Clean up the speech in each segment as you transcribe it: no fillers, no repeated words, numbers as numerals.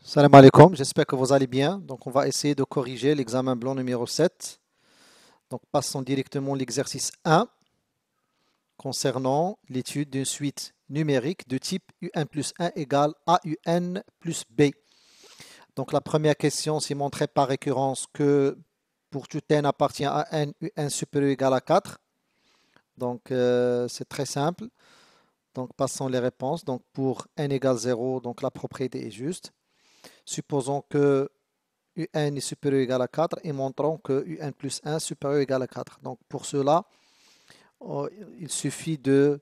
Salam alaikum, j'espère que vous allez bien. Donc, on va essayer de corriger l'examen blanc numéro 7. Donc, passons directement à l'exercice 1 concernant l'étude d'une suite numérique de type UN plus 1 égale AUN plus B. Donc, la première question, c'est montré par récurrence que pour tout n appartient à n, UN supérieur ou égal à 4. Donc, c'est très simple. Donc, passons les réponses. Donc, pour n égale 0, donc la propriété est juste. Supposons que UN est supérieur ou égal à 4 et montrons que UN plus 1 supérieur ou égal à 4. Donc pour cela, il suffit de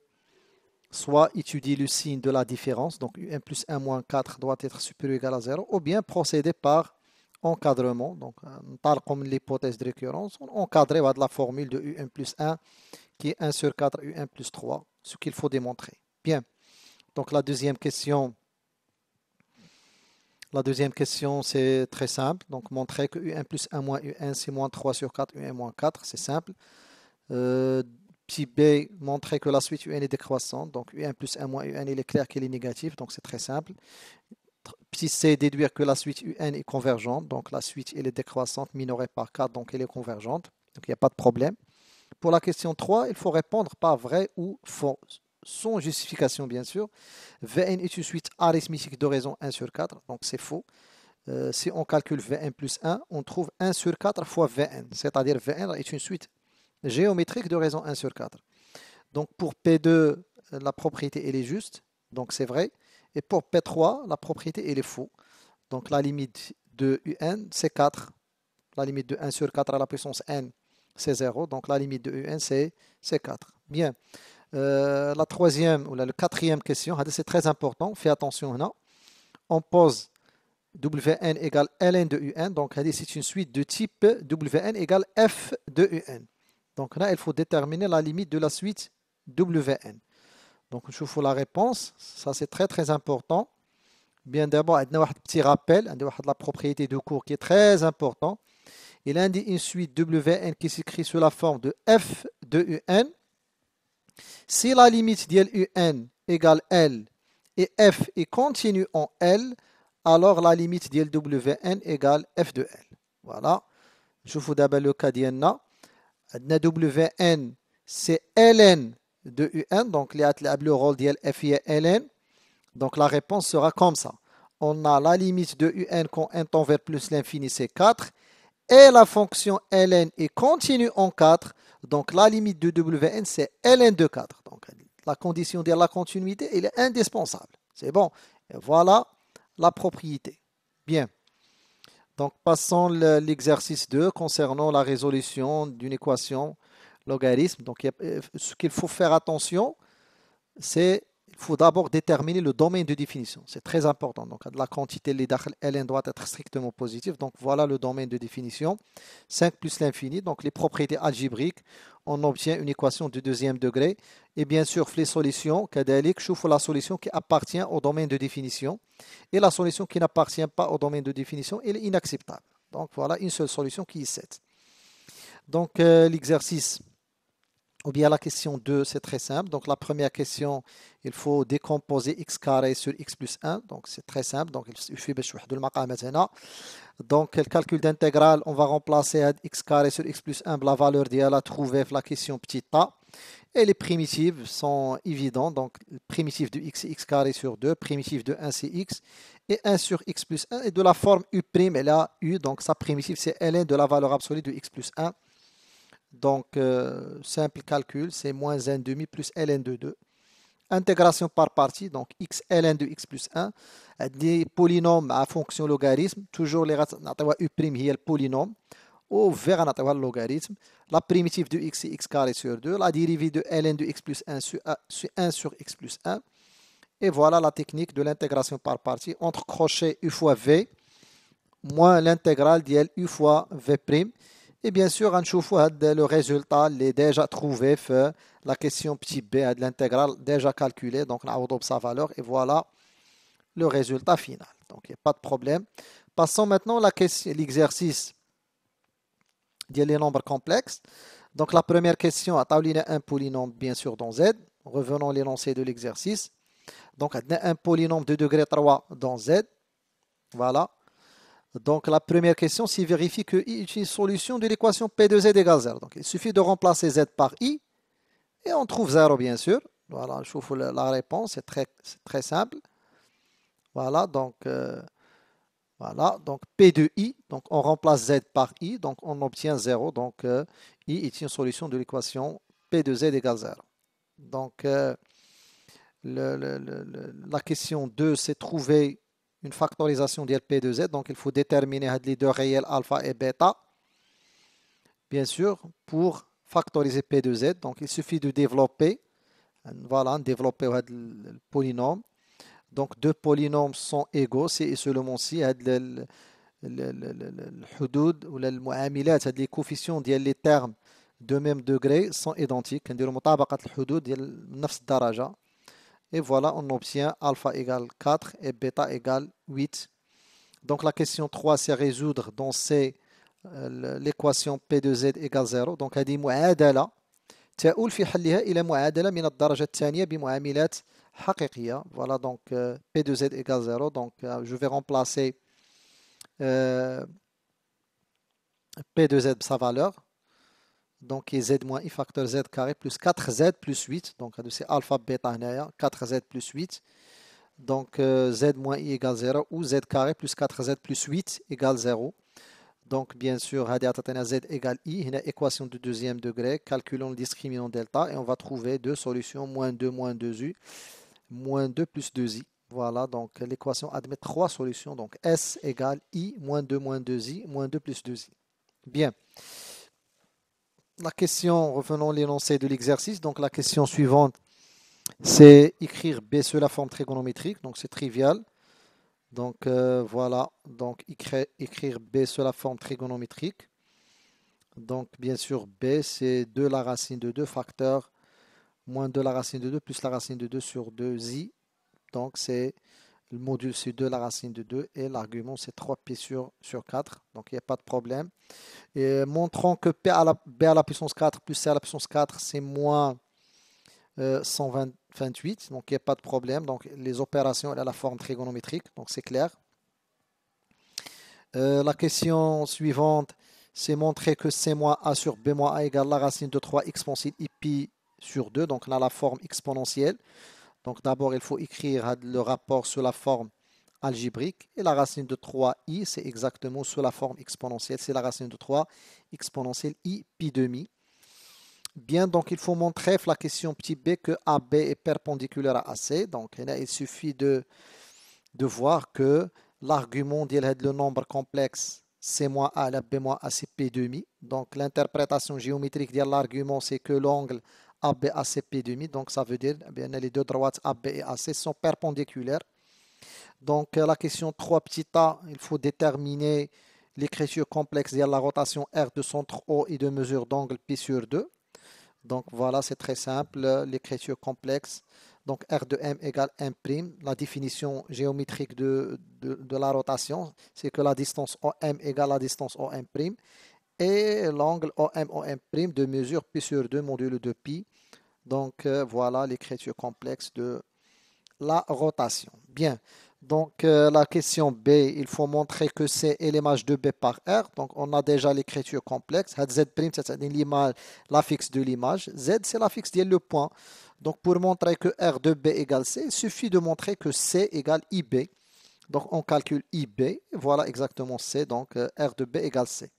soit étudier le signe de la différence, donc UN plus 1 moins 4 doit être supérieur ou égal à 0, ou bien procéder par encadrement. Donc, comme l'hypothèse de récurrence, on encadrer de la formule de UN plus 1 qui est 1 sur 4 UN plus 3, ce qu'il faut démontrer. Bien, donc la deuxième question, c'est très simple. Donc, montrer que UN plus 1 moins UN, c'est moins 3 sur 4, UN moins 4, c'est simple. Petit b, montrer que la suite UN est décroissante. Donc, UN plus 1 moins UN, il est clair qu'elle est négative, donc c'est très simple. Petit c, déduire que la suite UN est convergente. Donc, la suite, elle est décroissante, minorée par 4, donc elle est convergente. Donc, il n'y a pas de problème. Pour la question 3, il faut répondre par vrai ou faux, sans justification bien sûr. Vn est une suite arithmétique de raison 1 sur 4, donc c'est faux. Si on calcule Vn plus 1, on trouve 1 sur 4 fois Vn, c'est-à-dire Vn est une suite géométrique de raison 1 sur 4. Donc pour P2, la propriété elle est juste, donc c'est vrai. Et pour P3, la propriété elle est faux. Donc la limite de Un c'est 4. La limite de 1 sur 4 à la puissance n, c'est 0. Donc la limite de Un c'est 4. Bien. La troisième ou la quatrième question, c'est très important, fais attention là. On pose Wn égale Ln de Un, donc c'est une suite de type Wn égale F de Un. Donc là, il faut déterminer la limite de la suite Wn. Donc je vous la réponse, ça c'est très très important. Bien d'abord, il y a un petit rappel, il y a la propriété de cours qui est très important. Il indique une suite Wn qui s'écrit sous la forme de F de Un. Si la limite de UN égale L et F est continue en L, alors la limite de Wn égale F de L. Voilà. Je vous d'abord le cas d'Ienna. Wn, c'est Ln de Un. Donc, le rôle de F est Ln. Donc, la réponse sera comme ça. On a la limite de Un quand n tend vers plus l'infini, c'est 4. Et la fonction Ln est continue en 4. Donc, la limite de Wn, c'est Ln de 4. Donc, la condition de la continuité, elle est indispensable. C'est bon. Et voilà la propriété. Bien. Donc, passons l'exercice 2 concernant la résolution d'une équation logarithme. Donc, ce qu'il faut faire attention, c'est il faut d'abord déterminer le domaine de définition. C'est très important. Donc, la quantité Ln doit être strictement positive. Donc, voilà le domaine de définition. 5 plus l'infini. Donc, les propriétés algébriques, on obtient une équation de deuxième degré. Et bien sûr, les solutions, je fais la solution qui appartient au domaine de définition. Et la solution qui n'appartient pas au domaine de définition, elle est inacceptable. Donc, voilà une seule solution qui est 7. Donc, l'exercice ou bien la question 2, c'est très simple. Donc la première question, il faut décomposer x carré sur x plus 1. Donc c'est très simple. Donc il suffit de le Donc le calcul d'intégrale, on va remplacer x carré sur x plus 1 la valeur d'IA trouver la question petit a. Et les primitives sont évidentes. Donc primitif de x, c'est x carré sur 2. Primitif de 1, c'est x. Et 1 sur x plus 1. Et de la forme u', elle a u. Donc sa primitive, c'est ln de la valeur absolue de x plus 1. Donc, simple calcul, c'est moins 1 demi plus ln de 2. Intégration par partie, donc x ln de x plus 1. Des polynômes à fonction logarithme, toujours les racines, u' est le polynôme, ou vers le logarithme. La primitive de x, c'est x carré sur 2. La dérivée de ln de x plus 1, c'est 1 sur x plus 1. Et voilà la technique de l'intégration par partie entre crochet u fois v moins l'intégrale d'l u fois v'. Et bien sûr, le résultat est déjà trouvé fait la question petit b de l'intégrale déjà calculée. Donc, on a sa valeur et voilà le résultat final. Donc, il n'y a pas de problème. Passons maintenant à l'exercice des nombres complexes. Donc, la première question, a un polynôme bien sûr dans Z. Revenons à l'énoncé de l'exercice. Donc, un polynôme de degré 3 dans Z. Voilà. Donc la première question, s'il vérifie que I est une solution de l'équation P de Z égale 0. Donc il suffit de remplacer Z par I et on trouve 0 bien sûr. Voilà, je trouve la réponse, c'est très simple. Voilà, donc P de I, donc on remplace Z par I, donc on obtient 0. Donc I est une solution de l'équation P de Z égale 0. Donc la question 2, c'est trouver une factorisation de P de Z. Donc il faut déterminer les deux réels alpha et bêta, bien sûr, pour factoriser P de Z. Donc il suffit de développer, voilà, développer le polynôme. Donc deux polynômes sont égaux, c'est seulement si الحدود ولا المعاملات هاد les coefficients ديال les termes de même degré sont identiques. كنديروا مطابقة الحدود ديال نفس الدرجة. Et voilà, on obtient alpha égale 4 et bêta égale 8. Donc la question 3, c'est résoudre dans C l'équation P de Z égale 0. Donc هذه معادلة تؤول في حلها إلى معادلة من الدرجة الثانية بمعاملات حقيقية. Voilà, donc P de Z égale 0. Donc je vais remplacer P de Z sa valeur. Donc Z moins I facteur Z carré plus 4Z plus 8. Donc c'est alpha bêta 4Z plus 8. Donc Z moins I égale 0 ou Z carré plus 4Z plus 8 égale 0. Donc bien sûr, Z égale I, une équation de deuxième degré. Calculons le discriminant delta et on va trouver deux solutions, moins 2 moins 2U, moins 2 plus 2I. Voilà, donc l'équation admet trois solutions. Donc S égale I, moins 2 moins 2I, moins 2 plus 2I. Bien. La question, revenons à l'énoncé de l'exercice. Donc la question suivante, c'est écrire B sous la forme trigonométrique. Donc c'est trivial. Donc voilà, donc écrire B sous la forme trigonométrique. Donc bien sûr, B c'est 2 la racine de 2 facteur moins 2 la racine de 2 plus la racine de 2 sur 2i. Donc c'est le module c'est 2 la racine de 2 et l'argument c'est 3pi sur 4. Donc il n'y a pas de problème. Et montrons que B à la puissance 4 plus C à la puissance 4 c'est moins 128. Donc il n'y a pas de problème. Donc les opérations elles ont la forme trigonométrique. Donc c'est clair. La question suivante, c'est montrer que C moins A sur B moins A égale la racine de 3 exponentielle pi sur 2. Donc on a la forme exponentielle. Donc d'abord, il faut écrire le rapport sous la forme algébrique. Et la racine de 3i, c'est exactement sous la forme exponentielle. C'est la racine de 3 exponentielle i pi demi. Bien, donc il faut montrer la question petit b que AB est perpendiculaire à AC. Donc là, il suffit de voir que l'argument le nombre complexe C moins A, la B moins A, c'est P demi. Donc l'interprétation géométrique de l'argument, c'est que l'angle AB, AC, P demi. Donc ça veut dire que les deux droites AB et AC sont perpendiculaires. Donc la question 3 petit a, il faut déterminer l'écriture complexe de la rotation R de centre O et de mesure d'angle pi sur 2. Donc voilà, c'est très simple, l'écriture complexe. Donc R de M égale M'. La définition géométrique de la rotation, c'est que la distance OM égale la distance OM'. Et l'angle OM de mesure pi sur 2 modulo de pi. Donc voilà l'écriture complexe de la rotation. Bien. Donc la question B, il faut montrer que C est l'image de B par R. Donc on a déjà l'écriture complexe. Z', c'est l'image, l'affixe de l'image. Z, c'est l'affixe de le point. Donc pour montrer que R de B égale C, il suffit de montrer que C égale IB. Donc on calcule IB. Voilà exactement C. Donc R de B égale C.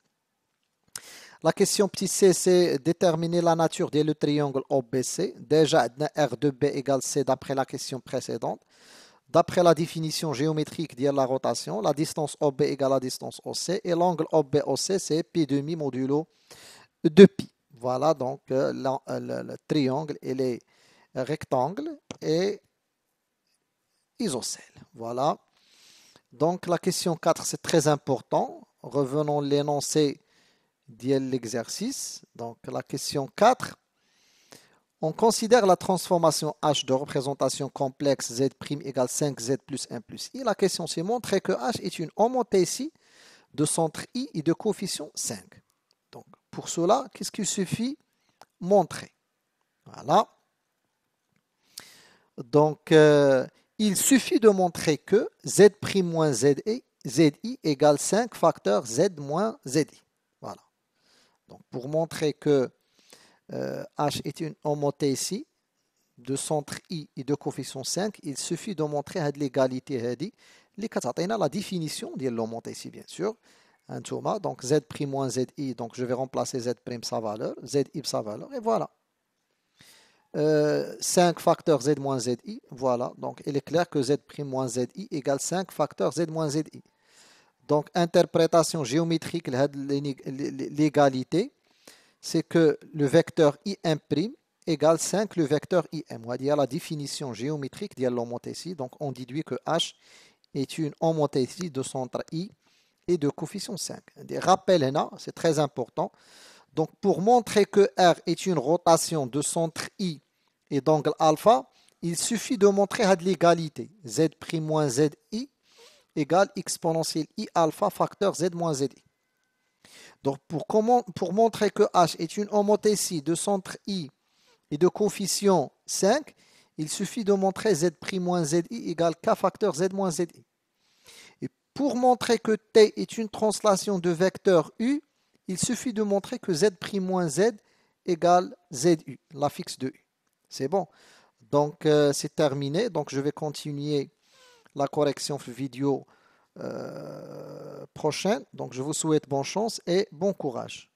La question petit c, c'est déterminer la nature de le triangle OBC. Déjà, R de B égale C d'après la question précédente. D'après la définition géométrique de la rotation, la distance OB égale la distance OC et l'angle OB-OC c'est pi demi modulo de pi. Voilà donc le triangle et les rectangles et isocèle. Voilà. Donc la question 4 c'est très important. Revenons à l'énoncé de l'exercice. Donc la question 4. On considère la transformation H de représentation complexe Z' égale 5Z plus 1 plus I. La question c'est montrer que H est une homothétie de centre I et de coefficient 5. Donc pour cela, qu'est-ce qu'il suffit? Montrer. Voilà. Donc il suffit de montrer que Z' moins Z ZI égale 5 facteur Z moins ZI. Voilà. Donc, pour montrer que H est une homothétie de centre I et de coefficient 5, il suffit de montrer l'égalité اللي كتعطينا la définition de l'homothétie, bien sûr. Donc Z' moins ZI, donc je vais remplacer Z' sa valeur, ZI sa valeur, et voilà. 5 facteurs Z moins ZI, voilà. Donc il est clair que Z' moins ZI égale 5 facteurs Z moins ZI. Donc interprétation géométrique de l'égalité, c'est que le vecteur I' égale 5 le vecteur IM. On va dire la définition géométrique de l'homothétie. Donc on déduit que H est une homothétie de centre I et de coefficient 5. Des rappels là, c'est très important. Donc pour montrer que R est une rotation de centre I et d'angle alpha, il suffit de montrer l'égalité. Z' moins ZI égale exponentielle I alpha facteur Z moins ZI. Donc pour montrer que H est une homothétie de centre I et de coefficient 5, il suffit de montrer Z' moins ZI égale K facteur Z moins ZI. Et pour montrer que T est une translation de vecteur U, il suffit de montrer que Z' moins Z égale ZU, l'affixe de U. C'est bon. Donc c'est terminé. Donc je vais continuer la correction vidéo prochaine. Donc je vous souhaite bonne chance et bon courage.